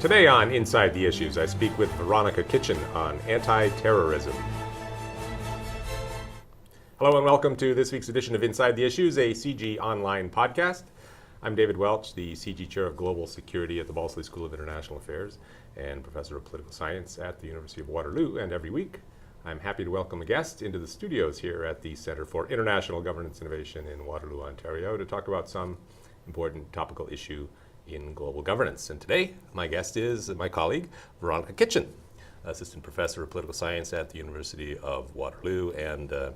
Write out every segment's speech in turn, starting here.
Today on Inside the Issues, I speak with Veronica Kitchen on anti-terrorism. Hello and welcome to this week's edition of Inside the Issues, a CG online podcast. I'm David Welch, the CG Chair of Global Security at the Balsley School of International Affairs and Professor of Political Science at the University of Waterloo. And every week, I'm happy to welcome a guest into the studios here at the Centre for International Governance Innovation in Waterloo, Ontario, to talk about some important topical issue in global governance. And today, my guest is my colleague, Veronica Kitchen, Assistant Professor of Political Science at the University of Waterloo and a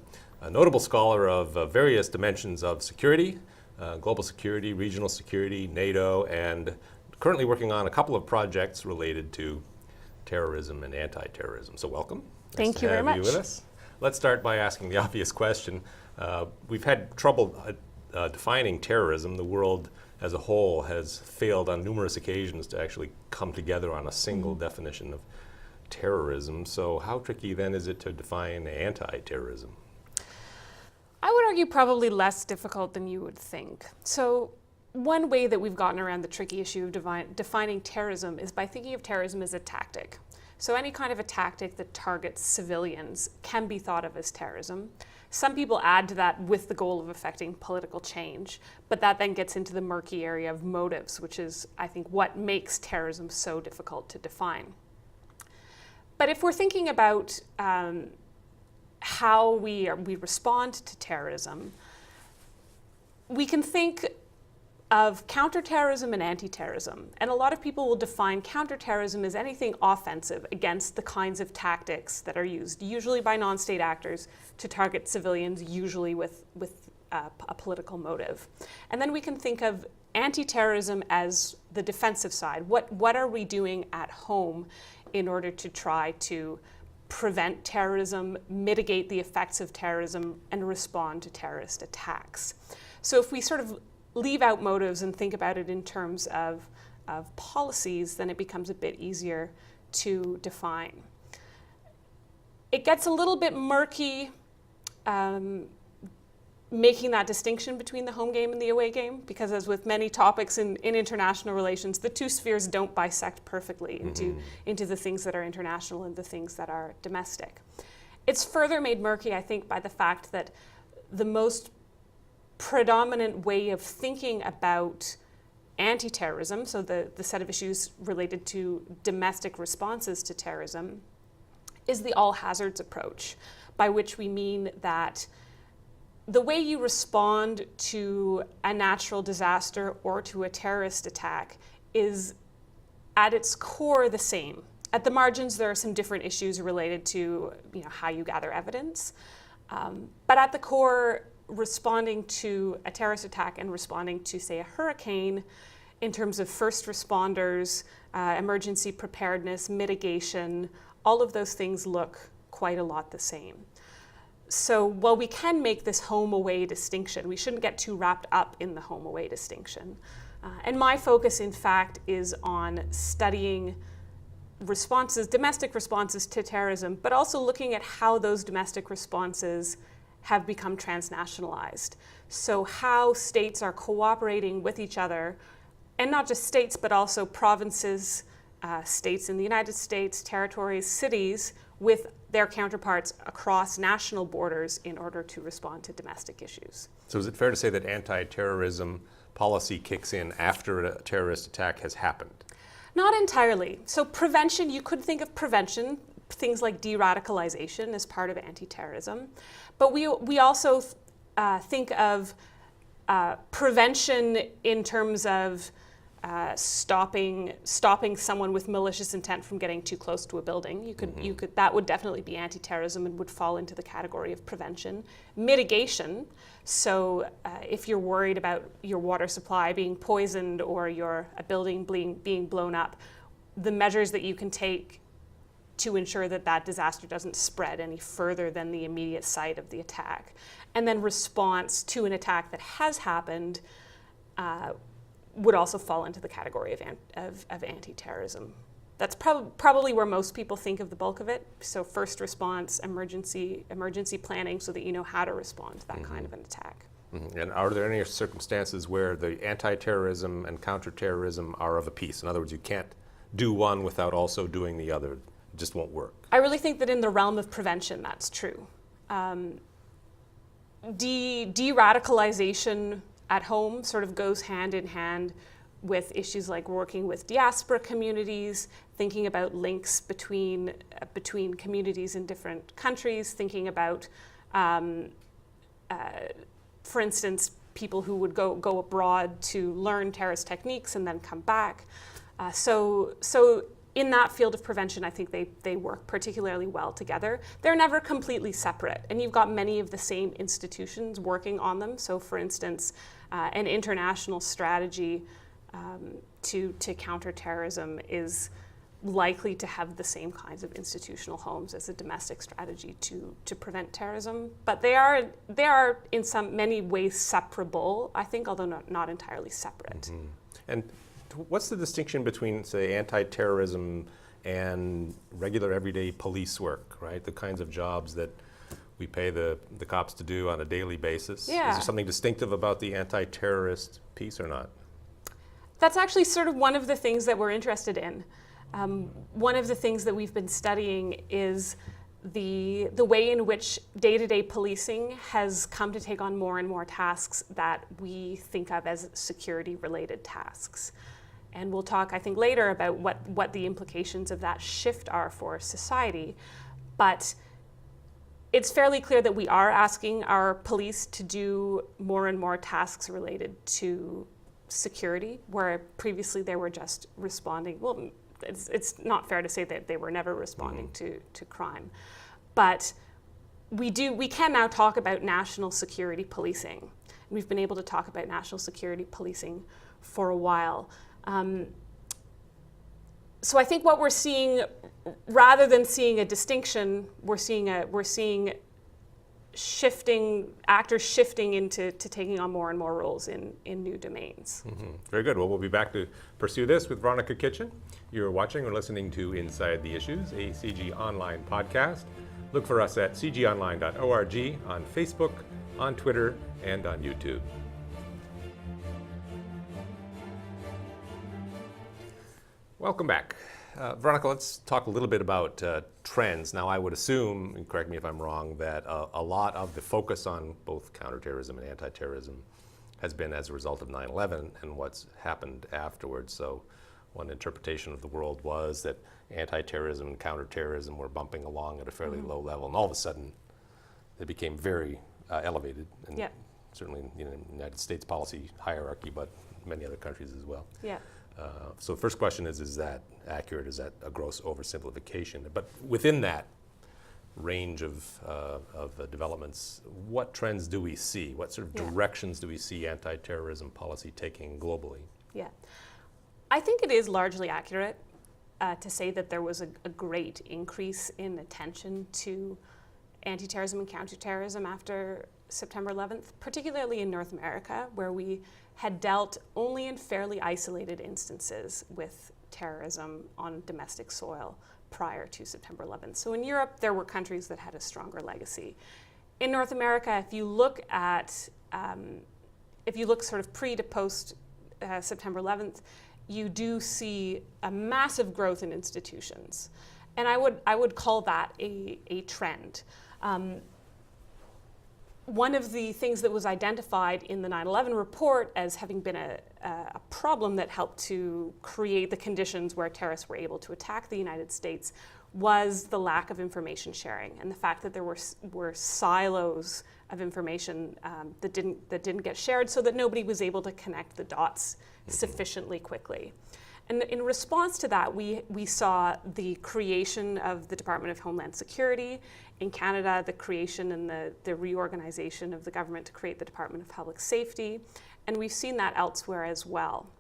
notable scholar of various dimensions of security, global security, regional security, NATO, and currently working on a couple of projects related to terrorism and anti-terrorism. So welcome. Thank you very much. Nice to have you with us. Let's start by asking the obvious question. We've had trouble defining terrorism. The world as a whole has failed on numerous occasions to actually come together on a single definition of terrorism. So how tricky then is it to define anti-terrorism? I would argue probably less difficult than you would think. So one way that we've gotten around the tricky issue of defining terrorism is by thinking of terrorism as a tactic. So any kind of a tactic that targets civilians can be thought of as terrorism. Some people add to that with the goal of affecting political change, but that then gets into the murky area of motives, which is, I think, what makes terrorism so difficult to define. But if we're thinking about how we respond to terrorism, we can think of counterterrorism and anti-terrorism. And a lot of people will define counterterrorism as anything offensive against the kinds of tactics that are used, usually by non-state actors, to target civilians, usually with a political motive. And then we can think of anti-terrorism as the defensive side. What are we doing at home in order to try to prevent terrorism, mitigate the effects of terrorism, and respond to terrorist attacks? So if we sort of leave out motives and think about it in terms of policies, then it becomes a bit easier to define. It gets a little bit murky making that distinction between the home game and the away game, because as with many topics in international relations, the two spheres don't bisect perfectly into the things that are international and the things that are domestic. It's further made murky, I think, by the fact that the most predominant way of thinking about anti-terrorism, so the set of issues related to domestic responses to terrorism, is the all hazards approach, by which we mean that the way you respond to a natural disaster or to a terrorist attack is at its core the same. At the margins, there are some different issues related to how you gather evidence, but at the core, responding to a terrorist attack and responding to, say, a hurricane in terms of first responders, emergency preparedness, mitigation, all of those things look quite a lot the same. So while we can make this home-away distinction, we shouldn't get too wrapped up in the home-away distinction. And my focus, in fact, is on studying responses, domestic responses to terrorism, but also looking at how those domestic responses have become transnationalized. So how states are cooperating with each other, and not just states, but also provinces, states in the United States, territories, cities, with their counterparts across national borders in order to respond to domestic issues. So is it fair to say that anti-terrorism policy kicks in after a terrorist attack has happened? Not entirely. So prevention, you could think of prevention, things like de-radicalization as part of anti-terrorism. But we also think of prevention in terms of stopping someone with malicious intent from getting too close to a building. You could that would definitely be anti-terrorism and would fall into the category of prevention. Mitigation. So if you're worried about your water supply being poisoned or a building being blown up, the measures that you can take to ensure that that disaster doesn't spread any further than the immediate site of the attack. And then response to an attack that has happened would also fall into the category of anti-terrorism. That's probably where most people think of the bulk of it. So first response, emergency planning, so that you know how to respond to that kind of an attack. And are there any circumstances where the anti-terrorism and counterterrorism are of a piece? In other words, you can't do one without also doing the other. It just won't work. I really think that in the realm of prevention, that's true. De-radicalization at home sort of goes hand in hand with issues like working with diaspora communities, thinking about links between communities in different countries, thinking about, for instance, people who would go abroad to learn terrorist techniques and then come back. So in that field of prevention, I think they work particularly well together. They're never completely separate, and you've got many of the same institutions working on them. So for instance, an international strategy to counter terrorism is likely to have the same kinds of institutional homes as a domestic strategy to prevent terrorism. But they are in many ways separable, I think, although not entirely separate. Mm-hmm. And what's the distinction between, say, anti-terrorism and regular everyday police work, right? The kinds of jobs that we pay the cops to do on a daily basis. Yeah. Is there something distinctive about the anti-terrorist piece or not? That's actually sort of one of the things that we're interested in. One of the things that we've been studying is the way in which day-to-day policing has come to take on more and more tasks that we think of as security-related tasks. And we'll talk, I think, later about what the implications of that shift are for society. But it's fairly clear that we are asking our police to do more and more tasks related to security, where previously they were just responding. Well, it's not fair to say that they were never responding to crime. But we can now talk about national security policing. We've been able to talk about national security policing for a while. So I think what we're seeing, rather than seeing a distinction, we're seeing actors shifting into taking on more and more roles in new domains. Mm-hmm. Very good. Well, we'll be back to pursue this with Veronica Kitchen. You're watching or listening to Inside the Issues, a CG Online podcast. Look for us at cgonline.org, on Facebook, on Twitter, and on YouTube. Welcome back. Veronica, let's talk a little bit about trends. Now, I would assume, and correct me if I'm wrong, that a lot of the focus on both counterterrorism and anti-terrorism has been as a result of 9/11 and what's happened afterwards. So one interpretation of the world was that anti-terrorism and counterterrorism were bumping along at a fairly low level, and all of a sudden they became very elevated, and certainly in the United States policy hierarchy, but many other countries as well. Yeah. So the first question is that accurate? Is that a gross oversimplification? But within that range of developments, what trends do we see? What sort of directions do we see anti-terrorism policy taking globally? Yeah, I think it is largely accurate to say that there was a great increase in attention to anti-terrorism and counterterrorism after September 11th, particularly in North America, where we had dealt only in fairly isolated instances with terrorism on domestic soil prior to September 11th. So in Europe, there were countries that had a stronger legacy. In North America, if you look sort of pre to post September 11th, you do see a massive growth in institutions. And I would call that a trend. One of the things that was identified in the 9/11 report as having been a problem that helped to create the conditions where terrorists were able to attack the United States was the lack of information sharing, and the fact that there were silos of information that didn't get shared, so that nobody was able to connect the dots sufficiently quickly. And in response to that, we saw the creation of the Department of Homeland Security. In Canada, the creation and the reorganization of the government to create the Department of Public Safety. And we've seen that elsewhere as well.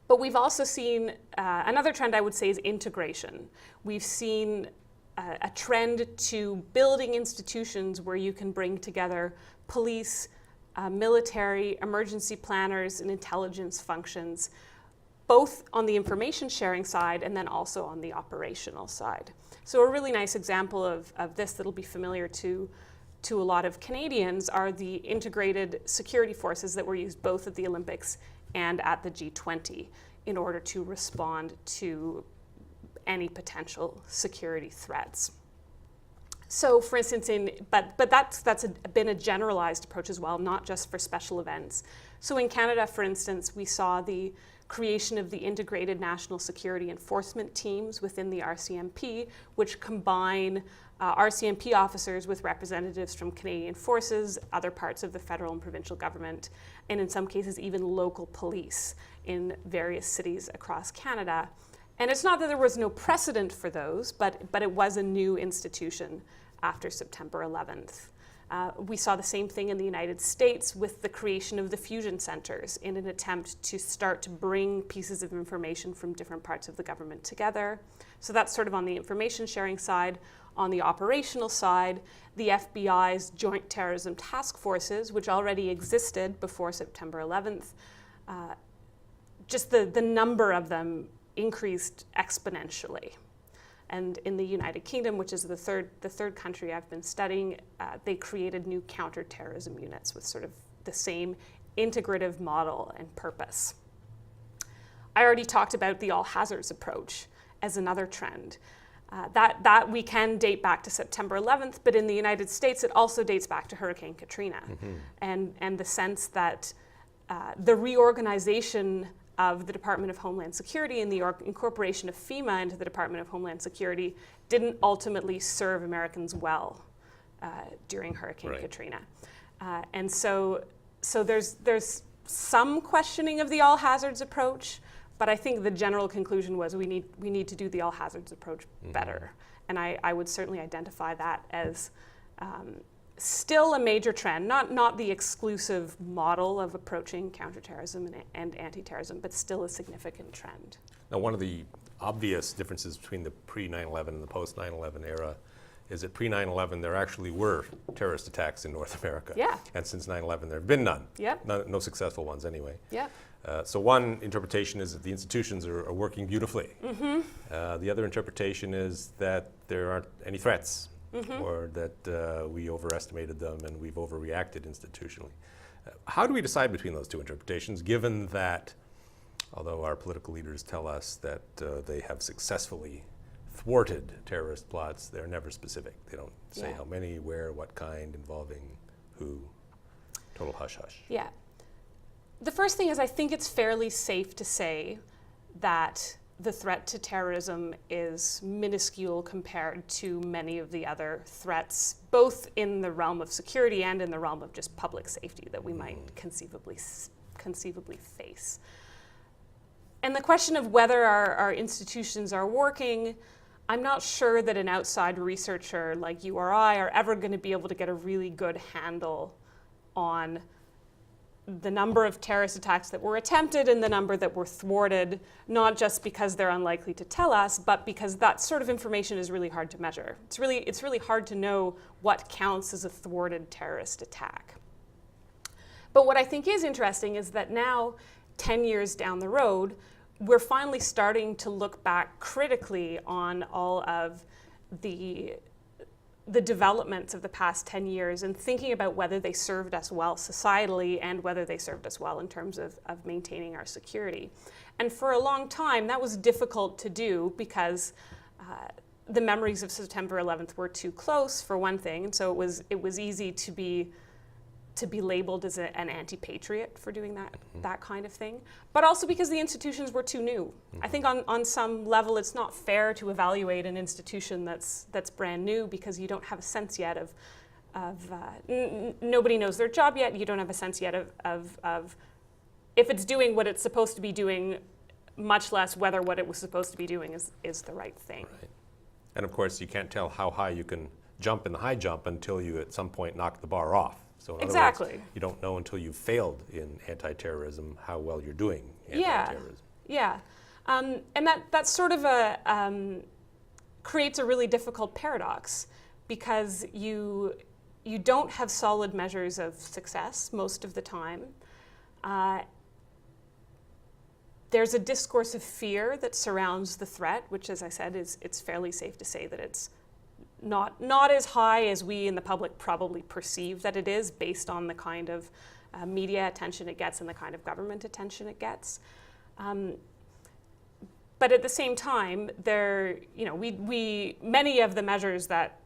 But we've also seen another trend, I would say, is integration. We've seen a trend to building institutions where you can bring together police, military, emergency planners, and intelligence functions, both on the information sharing side and then also on the operational side. So a really nice example of this that'll be familiar to a lot of Canadians are the integrated security forces that were used both at the Olympics and at the G20. in order to respond to any potential security threats. So, for instance, but that's been a generalized approach as well, not just for special events. So in Canada, for instance, we saw the creation of the Integrated National Security Enforcement Teams within the RCMP, which combine RCMP officers with representatives from Canadian forces, other parts of the federal and provincial government, and in some cases even local police in various cities across Canada. And it's not that there was no precedent for those, but it was a new institution after September 11th. We saw the same thing in the United States with the creation of the fusion centers in an attempt to start to bring pieces of information from different parts of the government together. So that's sort of on the information sharing side. On the operational side, the FBI's Joint Terrorism Task Forces, which already existed before September 11th, just the number of them increased exponentially. And in the United Kingdom, which is the third country I've been studying, they created new counterterrorism units with sort of the same integrative model and purpose. I already talked about the all hazards approach as another trend. That we can date back to September 11th, but in the United States, it also dates back to Hurricane Katrina, and the sense that the reorganization of the Department of Homeland Security and the incorporation of FEMA into the Department of Homeland Security didn't ultimately serve Americans well during Hurricane Katrina. And so there's some questioning of the all hazards approach, but I think the general conclusion was we need to do the all hazards approach better. And I would certainly identify that as still a major trend, not the exclusive model of approaching counterterrorism and anti-terrorism, but still a significant trend. Now, one of the obvious differences between the pre-9/11 and the post-9/11 era is that pre-9/11 there actually were terrorist attacks in North America. Yeah. And since 9/11 there have been none. Yep. No successful ones anyway. Yep. So one interpretation is that the institutions are working beautifully. The other interpretation is that there aren't any threats. Or that we overestimated them and we've overreacted institutionally. How do we decide between those two interpretations, given that, although our political leaders tell us that they have successfully thwarted terrorist plots, they're never specific. They don't say how many, where, what kind, involving who. Total hush-hush. Yeah. The first thing is I think it's fairly safe to say that the threat to terrorism is minuscule compared to many of the other threats, both in the realm of security and in the realm of just public safety that we might conceivably face. And the question of whether our institutions are working, I'm not sure that an outside researcher like you or I are ever going to be able to get a really good handle on the number of terrorist attacks that were attempted and the number that were thwarted, not just because they're unlikely to tell us, but because that sort of information is really hard to measure. It's really hard to know what counts as a thwarted terrorist attack. But what I think is interesting is that now, 10 years down the road, we're finally starting to look back critically on all of the developments of the past 10 years and thinking about whether they served us well societally and whether they served us well in terms of maintaining our security. And for a long time, that was difficult to do because the memories of September 11th were too close, for one thing, and so it was easy to be labeled as an anti-patriot for doing that kind of thing, but also because the institutions were too new. I think on some level it's not fair to evaluate an institution that's brand new because you don't have a sense yet of nobody knows their job yet. You don't have a sense yet of if it's doing what it's supposed to be doing, much less whether what it was supposed to be doing is the right thing. Right. And of course you can't tell how high you can jump in the high jump until you at some point knock the bar off. So in other words, you don't know until you've failed in anti-terrorism how well you're doing anti-terrorism. Yeah. And that sort of creates a really difficult paradox because you don't have solid measures of success most of the time. There's a discourse of fear that surrounds the threat, which, as I said, it's fairly safe to say that it's not as high as we in the public probably perceive that it is based on the kind of media attention it gets and the kind of government attention it gets. But at the same time, many of the measures that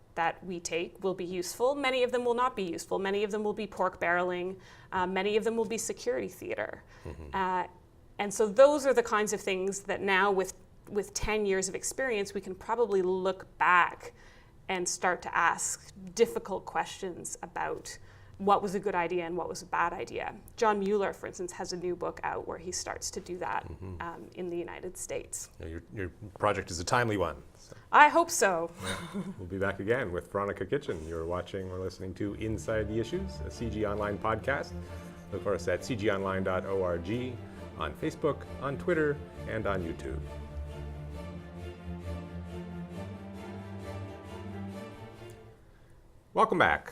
we take will be useful. Many of them will not be useful. Many of them will be pork barreling. Many of them will be security theater. And so those are the kinds of things that now with 10 years of experience, we can probably look back and start to ask difficult questions about what was a good idea and what was a bad idea. John Mueller, for instance, has a new book out where he starts to do that in the United States. Your project is a timely one. So. I hope so. We'll be back again with Veronica Kitchen. You're watching or listening to Inside the Issues, a CG Online podcast. Look for us at cgonline.org, on Facebook, on Twitter, and on YouTube. Welcome back.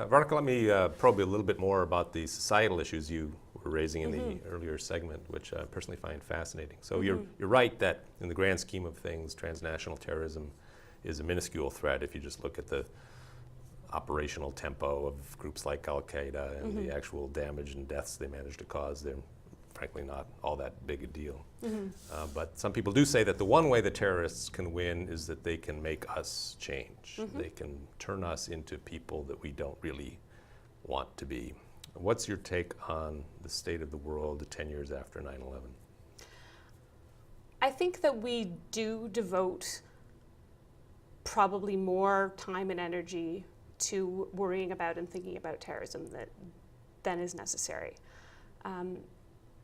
Veronica, let me probe you a little bit more about the societal issues you were raising in the earlier segment, which I personally find fascinating. So you're right that in the grand scheme of things, transnational terrorism is a minuscule threat if you just look at the operational tempo of groups like Al-Qaeda and the actual damage and deaths they manage to cause. They're frankly not all that big a deal. But some people do say that the one way the terrorists can win is that they can make us change. They can turn us into people that we don't really want to be. What's your take on the state of the world 10 years after 9/11? I think that we do devote probably more time and energy to worrying about and thinking about terrorism than is necessary.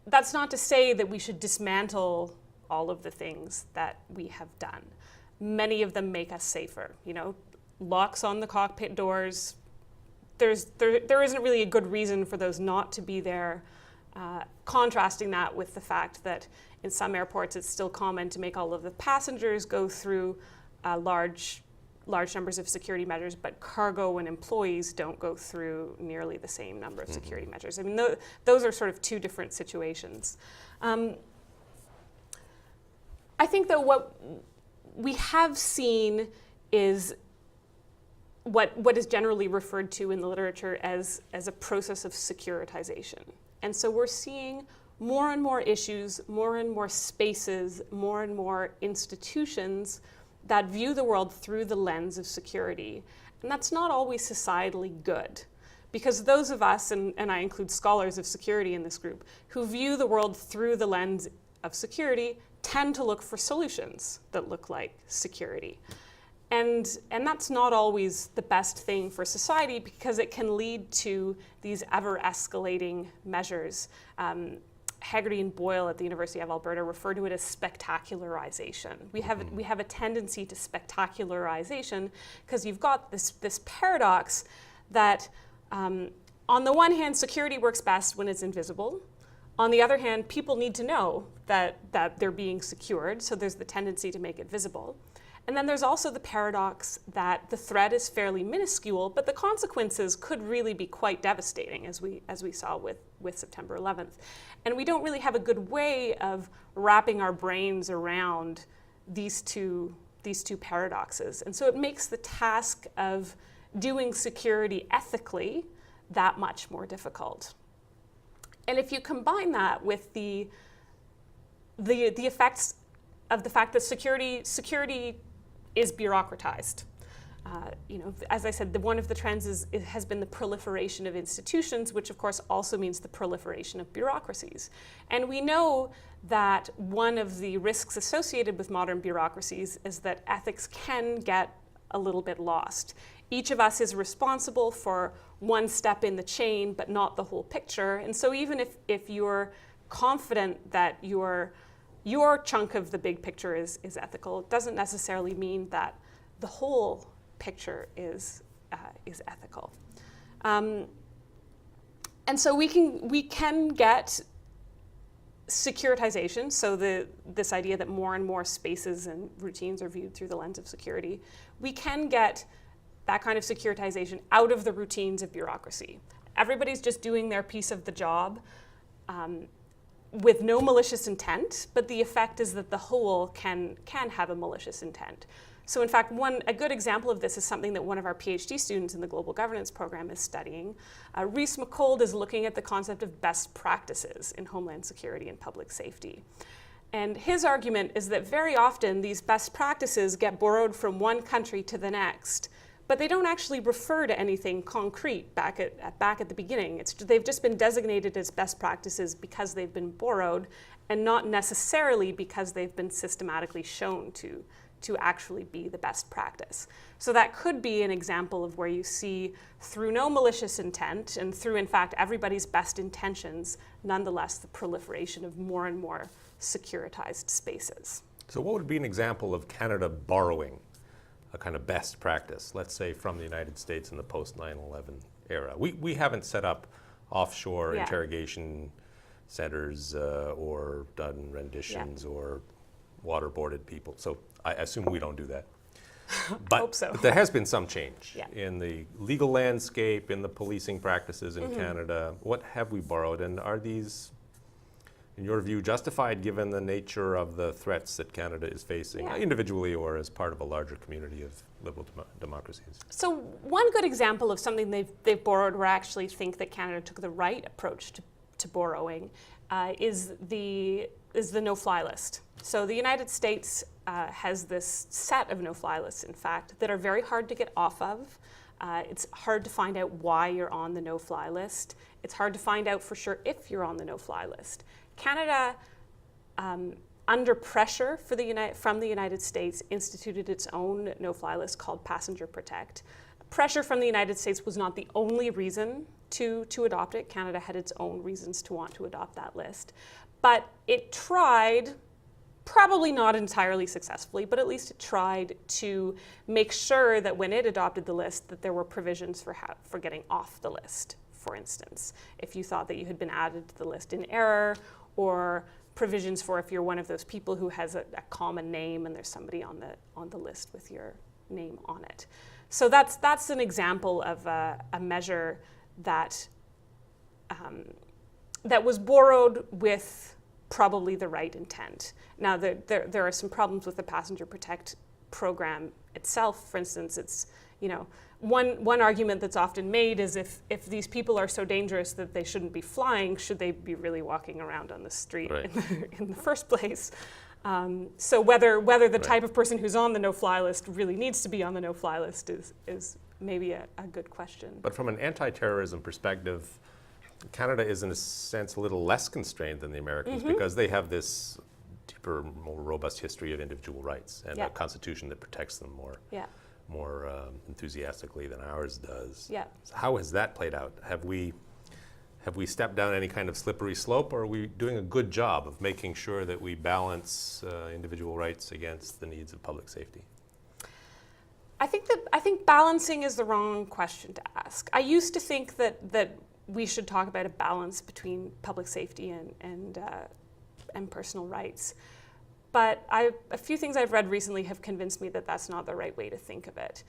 That's not to say that we should dismantle all of the things that we have done. Many of them make us safer. Locks on the cockpit doors. There isn't really a good reason for those not to be there. Contrasting that with the fact that in some airports it's still common to make all of the passengers go through large numbers of security measures, but cargo and employees don't go through nearly the same number of security measures. I mean, those are sort of two different situations. I think that what we have seen is what is generally referred to in the literature as a process of securitization. And so we're seeing more and more issues, more and more spaces, more and more institutions that view the world through the lens of security. And that's not always societally good, because those of us, and I include scholars of security in this group, who view the world through the lens of security tend to look for solutions that look like security. And that's not always the best thing for society, because it can lead to these ever-escalating measures. Hegarty and Boyle at the University of Alberta refer to it as spectacularization. We have a tendency to spectacularization because you've got this paradox that on the one hand, security works best when it's invisible. On the other hand, people need to know that they're being secured, so there's the tendency to make it visible. And then there's also the paradox that the threat is fairly minuscule, but the consequences could really be quite devastating, as we saw with September 11th. And we don't really have a good way of wrapping our brains around these two paradoxes. And so it makes the task of doing security ethically that much more difficult. And if you combine that with the effects of the fact that security is bureaucratized. As I said, one of the trends has been the proliferation of institutions, which of course also means the proliferation of bureaucracies. And we know that one of the risks associated with modern bureaucracies is that ethics can get a little bit lost. Each of us is responsible for one step in the chain, but not the whole picture. And so even if you're confident that your chunk of the big picture is ethical, it doesn't necessarily mean that the whole picture is ethical. And so we can get securitization, so this idea that more and more spaces and routines are viewed through the lens of security. We can get that kind of securitization out of the routines of bureaucracy. Everybody's just doing their piece of the job with no malicious intent, but the effect is that the whole can have a malicious intent. So in fact, a good example of this is something that one of our PhD students in the Global Governance program is studying. Reese McCold is looking at the concept of best practices in homeland security and public safety. And his argument is that very often these best practices get borrowed from one country to the next, but they don't actually refer to anything concrete back at the beginning. They've just been designated as best practices because they've been borrowed, and not necessarily because they've been systematically shown to actually be the best practice. So that could be an example of where you see, through no malicious intent and through, in fact, everybody's best intentions, nonetheless, the proliferation of more and more securitized spaces. So what would be an example of Canada borrowing a kind of best practice, let's say from the United States in the post 9/11 era? We haven't set up offshore interrogation centers or done renditions or waterboarded people. So I assume we don't do that. But, Hope so. But there has been some change in the legal landscape, in the policing practices in Canada. What have we borrowed, and are these, in your view, justified given the nature of the threats that Canada is facing, individually or as part of a larger community of liberal democracies? So one good example of something they've borrowed, where I actually think that Canada took the right approach to borrowing, is the no-fly list. So the United States has this set of no-fly lists, in fact, that are very hard to get off of. It's hard to find out why you're on the no-fly list. It's hard to find out for sure if you're on the no-fly list. Canada, under pressure from the United States, instituted its own no-fly list called Passenger Protect. Pressure from the United States was not the only reason to adopt it. Canada had its own reasons to want to adopt that list. But it tried, probably not entirely successfully, but at least it tried to make sure that when it adopted the list, that there were provisions for getting off the list, for instance. If you thought that you had been added to the list in error, or provisions for if you're one of those people who has a common name and there's somebody on the list with your name on it. So that's an example of a measure that was borrowed with probably the right intent. Now, there are some problems with the Passenger Protect program itself. For instance, it's, one argument that's often made is if these people are so dangerous that they shouldn't be flying, should they be really walking around on the street in the first place? So whether the type of person who's on the no-fly list really needs to be on the no-fly list is maybe a good question. But from an anti-terrorism perspective, Canada is in a sense a little less constrained than the Americans because they have this deeper, more robust history of individual rights and a constitution that protects them more enthusiastically than ours does. So how has that played out? Have we stepped down any kind of slippery slope, or are we doing a good job of making sure that we balance individual rights against the needs of public safety? I think balancing is the wrong question to ask. I used to think that we should talk about a balance between public safety and personal rights. But a few things I've read recently have convinced me that that's not the right way to think of it.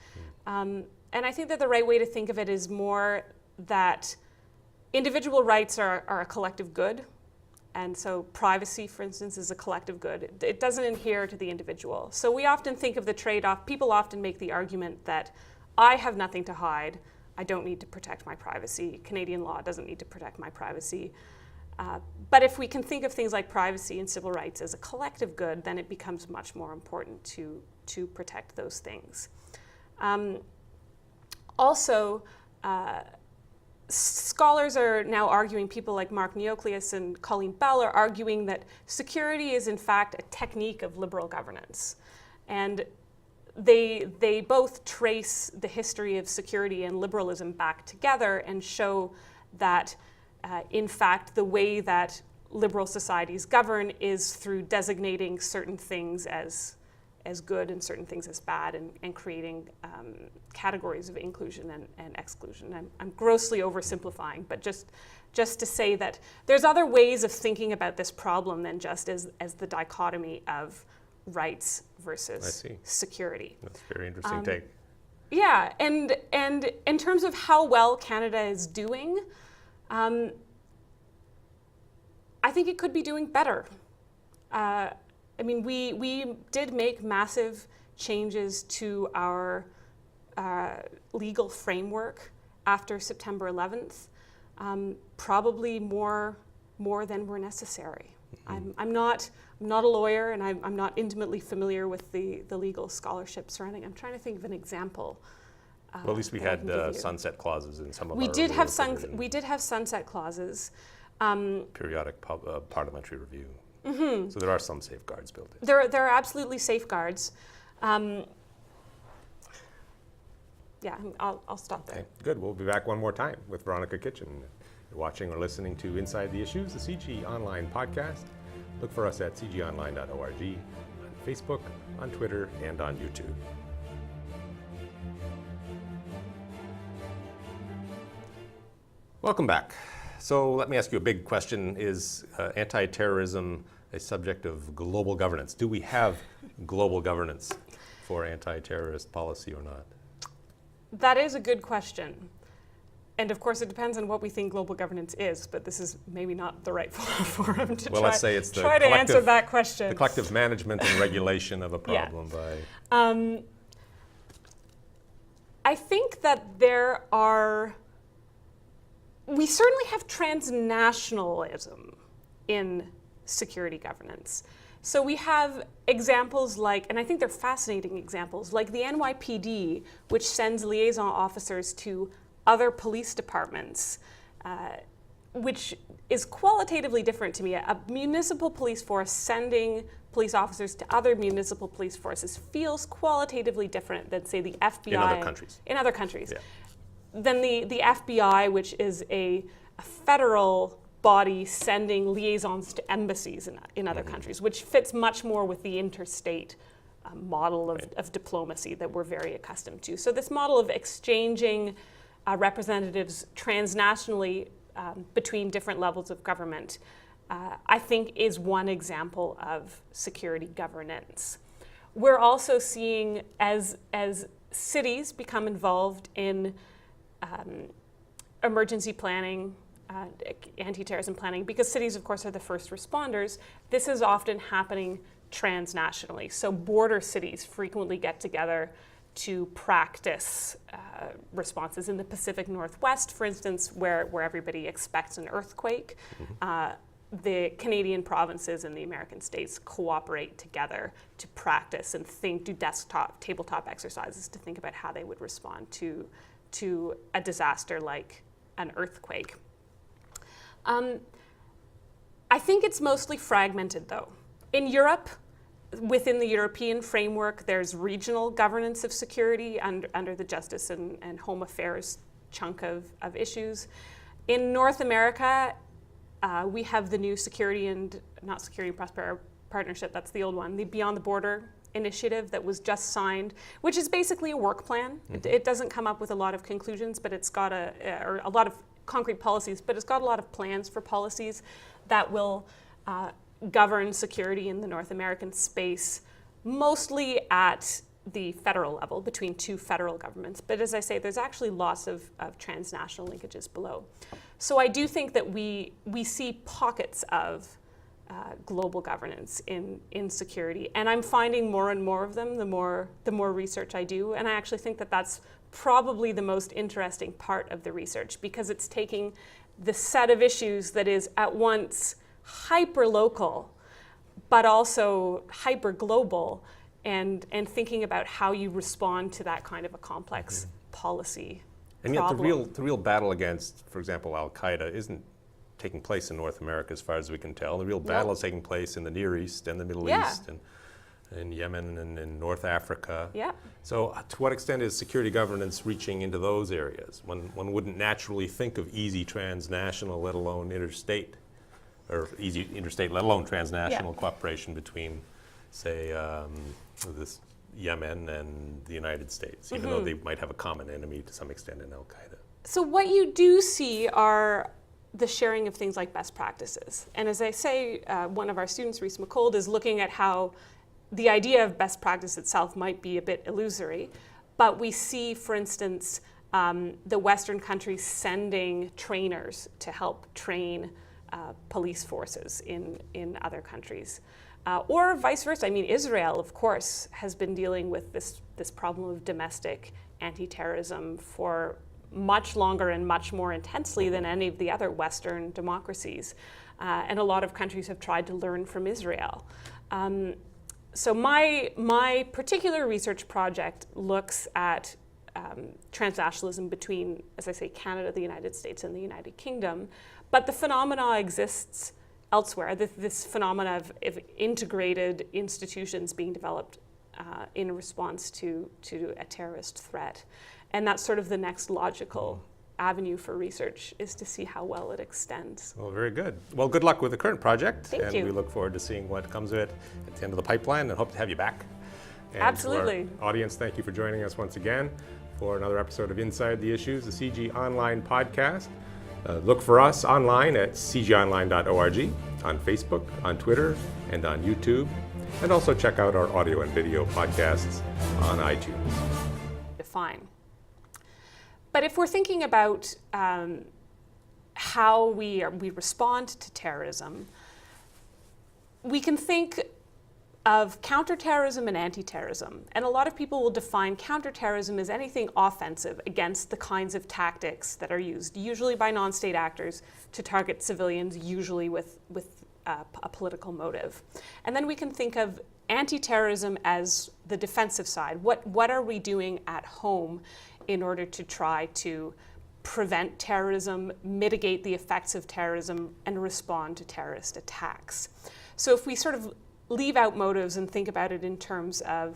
And I think that the right way to think of it is more that individual rights are a collective good. And so privacy, for instance, is a collective good. It doesn't adhere to the individual. So we often think of the trade-off. People often make the argument that I have nothing to hide. I don't need to protect my privacy. Canadian law doesn't need to protect my privacy. But if we can think of things like privacy and civil rights as a collective good, then it becomes much more important to protect those things. Also, scholars are now arguing, people like Mark Neocleous and Colleen Bell are arguing that security is in fact a technique of liberal governance. And they both trace the history of security and liberalism back together and show that in fact the way that liberal societies govern is through designating certain things as good and certain things as bad, and creating categories of inclusion and exclusion. I'm grossly oversimplifying, but just to say that there's other ways of thinking about this problem than just as the dichotomy of rights versus security. That's a very interesting take. Yeah, and in terms of how well Canada is doing, I think it could be doing better. I mean, we did make massive changes to our legal framework after September 11th, probably more than were necessary. I'm not I'm not a lawyer, and I'm not intimately familiar with the legal scholarship surrounding. I'm trying to think of an example. Well, at least we had sunset clauses in some of we our did have provisions. we did have sunset clauses. Periodic parliamentary review. Mm-hmm. So there are some safeguards built in. There are absolutely safeguards. Yeah, I'll stop there. Okay, good. We'll be back one more time with Veronica Kitchen. You're watching or listening to Inside the Issues, the CG Online podcast. Look for us at cgonline.org, on Facebook, on Twitter, and on YouTube. Welcome back. So let me ask you a big question. Is anti-terrorism a subject of global governance? Do we have global governance for anti-terrorist policy or not? That is a good question. And of course, it depends on what we think global governance is, but this is maybe not the right forum to let's say it's try to answer that question. The collective management and regulation of a problem by... I think that we certainly have transnationalism in security governance. So we have examples like, and I think they're fascinating examples, like the NYPD, which sends liaison officers to other police departments, which is qualitatively different to me. A municipal police force sending police officers to other municipal police forces feels qualitatively different than, say, the FBI. In other countries. In other countries. Yeah. Than the FBI, which is a federal body sending liaisons to embassies in other countries, which fits much more with the interstate model of diplomacy that we're very accustomed to. So this model of exchanging representatives transnationally between different levels of government, I think is one example of security governance. We're also seeing as cities become involved in emergency planning, anti-terrorism planning, because cities, of course, are the first responders, this is often happening transnationally. So border cities frequently get together to practice responses. In the Pacific Northwest, for instance, where everybody expects an earthquake, the Canadian provinces and the American states cooperate together to practice and do tabletop exercises to think about how they would respond to a disaster like an earthquake. I think it's mostly fragmented, though. In Europe, within the European framework, there's regional governance of security under the Justice and Home Affairs chunk of issues. In North America, we have the new Security and Prosperity Partnership, that's the old one, the Beyond the Border initiative that was just signed, which is basically a work plan. It doesn't come up with a lot of conclusions, but it's got a lot of concrete policies, but it's got a lot of plans for policies that will govern security in the North American space, mostly at the federal level, between two federal governments. But as I say, there's actually lots of transnational linkages below. So I do think that we see pockets of global governance in security, and I'm finding more and more of them the more research I do, and I actually think that that's probably the most interesting part of the research, because it's taking the set of issues that is at once hyper-local but also hyper-global, and thinking about how you respond to that kind of a complex policy and problem. yet the real battle against, for example, Al-Qaeda isn't taking place in North America as far as we can tell. The real battle is taking place in the Near East and the Middle East and in Yemen and in North Africa. Yeah. So to what extent is security governance reaching into those areas? One wouldn't naturally think of easy transnational, let alone interstate, or easy interstate, let alone transnational cooperation between, say, this Yemen and the United States, even though they might have a common enemy to some extent in Al-Qaeda. So what you do see are the sharing of things like best practices. And as I say, one of our students, Reese McCold, is looking at how the idea of best practice itself might be a bit illusory, but we see, for instance, the Western countries sending trainers to help train police forces in other countries. Or vice versa. I mean, Israel, of course, has been dealing with this problem of domestic anti-terrorism for much longer and much more intensely than any of the other Western democracies. And a lot of countries have tried to learn from Israel. So my particular research project looks at transnationalism between, as I say, Canada, the United States, and the United Kingdom. But the phenomena exists elsewhere. This phenomena of integrated institutions being developed in response to a terrorist threat. And that's sort of the next logical avenue for research, is to see how well it extends. Well, very good. Well, good luck with the current project. Thank you. We look forward to seeing what comes of it at the end of the pipeline, and hope to have you back. And Absolutely. To our audience, thank you for joining us once again for another episode of Inside the Issues, the CG Online podcast. Look for us online at cgonline.org, on Facebook, on Twitter, and on YouTube. And also check out our audio and video podcasts on iTunes. Define. But if we're thinking about how we respond to terrorism, we can think of counterterrorism and anti-terrorism. And a lot of people will define counterterrorism as anything offensive against the kinds of tactics that are used, usually by non-state actors, to target civilians, usually with a political motive. And then we can think of anti-terrorism as the defensive side. What are we doing at home in order to try to prevent terrorism, mitigate the effects of terrorism, and respond to terrorist attacks? So if we sort of leave out motives and think about it in terms of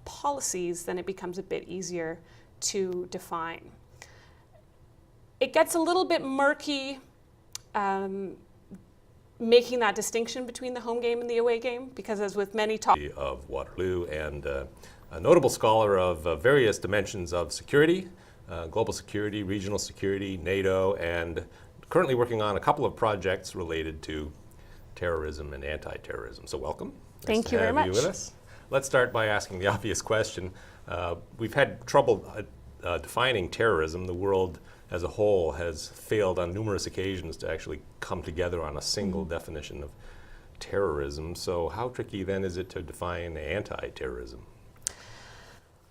policies, then it becomes a bit easier to define. It gets a little bit murky making that distinction between the home game and the away game, because as with many topics of Waterloo, and a notable scholar of various dimensions of security, global security, regional security, NATO, and currently working on a couple of projects related to terrorism and anti-terrorism. So welcome. Thank you very much. Nice to have you with us. Let's start by asking the obvious question. We've had trouble defining terrorism. The world as a whole has failed on numerous occasions to actually come together on a single definition of terrorism. So how tricky then is it to define anti-terrorism?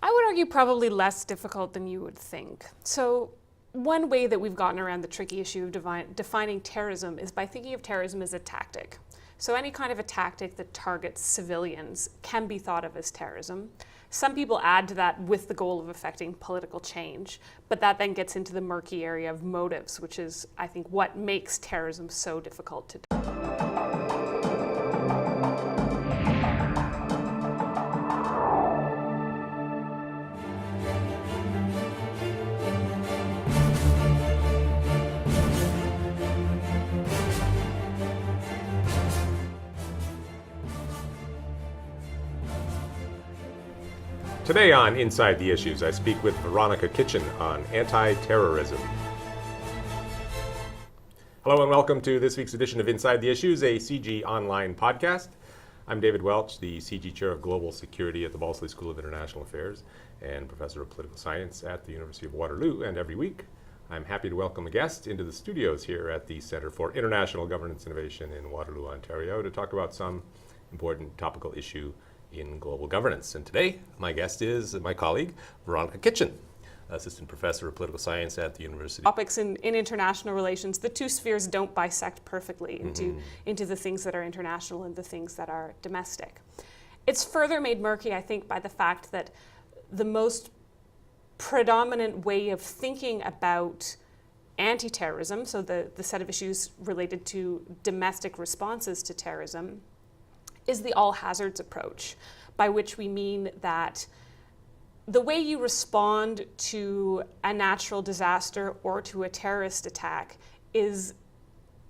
I would argue probably less difficult than you would think. So one way that we've gotten around the tricky issue of defining terrorism is by thinking of terrorism as a tactic. So any kind of a tactic that targets civilians can be thought of as terrorism. Some people add to that with the goal of affecting political change, but that then gets into the murky area of motives, which is, I think, what makes terrorism so difficult to define. Today on Inside the Issues, I speak with Veronica Kitchen on anti-terrorism. Hello and welcome to this week's edition of Inside the Issues, a CG online podcast. I'm David Welch, the CG Chair of Global Security at the Balsley School of International Affairs and Professor of Political Science at the University of Waterloo. And every week, I'm happy to welcome a guest into the studios here at the Centre for International Governance Innovation in Waterloo, Ontario, to talk about some important topical issue in global governance. And today, my guest is my colleague, Veronica Kitchen, Assistant Professor of Political Science at the University. Topics in international relations, the two spheres don't bisect perfectly into the things that are international and the things that are domestic. It's further made murky, I think, by the fact that the most predominant way of thinking about anti-terrorism, so the set of issues related to domestic responses to terrorism, is the all hazards approach, by which we mean that the way you respond to a natural disaster or to a terrorist attack is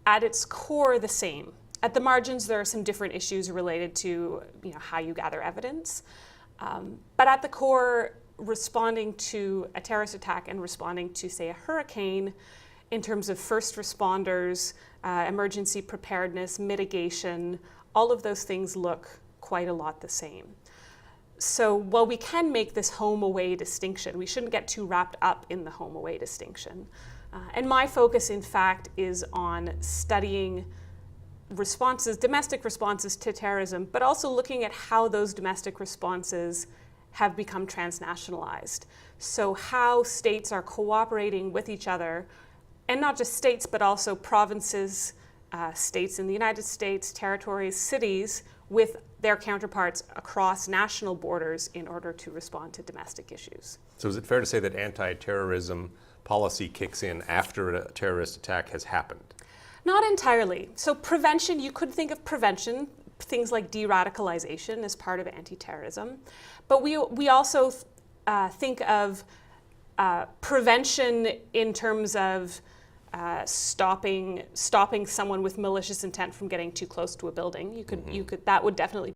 at its core the same. At the margins, there are some different issues related to how you gather evidence. But at the core, responding to a terrorist attack and responding to, say, a hurricane, in terms of first responders, emergency preparedness, mitigation, all of those things look quite a lot the same. So while we can make this home-away distinction, we shouldn't get too wrapped up in the home-away distinction. And my focus, in fact, is on studying responses, domestic responses to terrorism, but also looking at how those domestic responses have become transnationalized. So how states are cooperating with each other, and not just states, but also provinces, states in the United States, territories, cities, with their counterparts across national borders in order to respond to domestic issues. So is it fair to say that anti-terrorism policy kicks in after a terrorist attack has happened? Not entirely. So prevention, you could think of prevention, things like de-radicalization as part of anti-terrorism. But we also think of prevention in terms of stopping someone with malicious intent from getting too close to a building. You could that would definitely